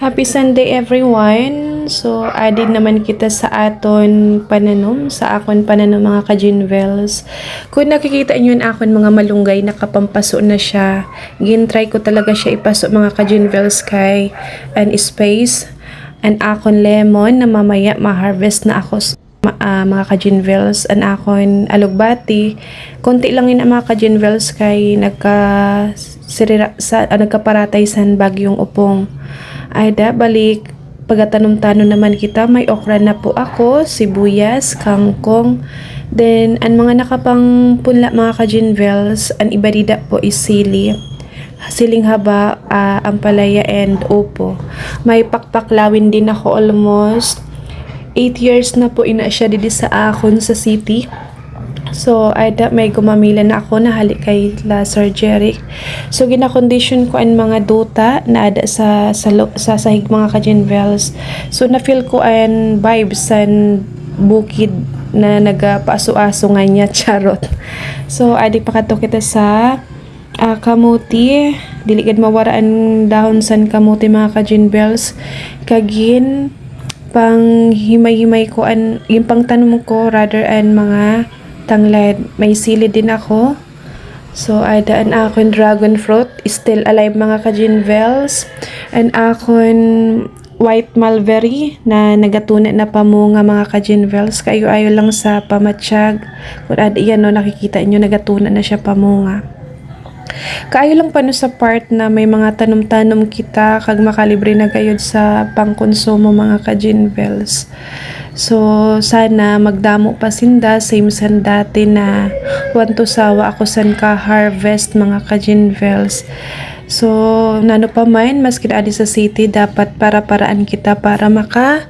Happy Sunday everyone! So, added naman kita sa aton pananom, sa akon pananom mga ka-Jinvels. Kung nakikita nyo yung akon mga malunggay, nakapampaso na siya. Gintry ko talaga siya ipaso mga ka-Jinvels kay an space. An akon lemon na mamaya ma-harvest na ako mga ka-Jinvels. An akon alugbati. Konti lang yun ang mga ka-Jinvels kay nagkaparatay sa bagyong upong. Ayda, balik pagatanom-tanom naman kita, may okra na po ako, sibuyas, kangkong, then ang mga nakapang punla mga ka-Jinvels, ang ibadida po is sili, siling haba, ampalaya and upo. May pakpaklawin din ako, almost 8 years na po ina siya dito sa akon sa city. So, ayda, may gumamila na ako na halik kay la Sir Jeric. So, gina-condition ko ang mga duta na ada sa sahig mga ka-Jinvels. So, na-feel ko ang vibes sa bukid na nagapaaso-aso nga niya, charot. So, adi pa kato kita sa kamuti. Diligad mawaraan dahon san kamuti mga ka-Jinvels. Kagin, pang himay-himay ko, yung pang tanong ko, rather ang mga tanglad. May sili din ako. So, adaan akon dragon fruit. Still alive mga ka-Jinvels. And akon white mulberry na nagatuna na pamunga mga ka-Jinvels. Kayo-ayo lang sa pamatsyag. Kung yan, no, nakikita nyo, nagatuna na siya pamunga. Kaayo lang pa no sa part na may mga tanom-tanom kita kag makalibre na gayud sa pangkonsumo mga ka-Jinvels. So, sana magdamo pa sinda, same san dati na wanto sawa ako san ka harvest mga ka-Jinvels. So, nano pa man, maski adi sa city, dapat para-paraan kita para makatipid.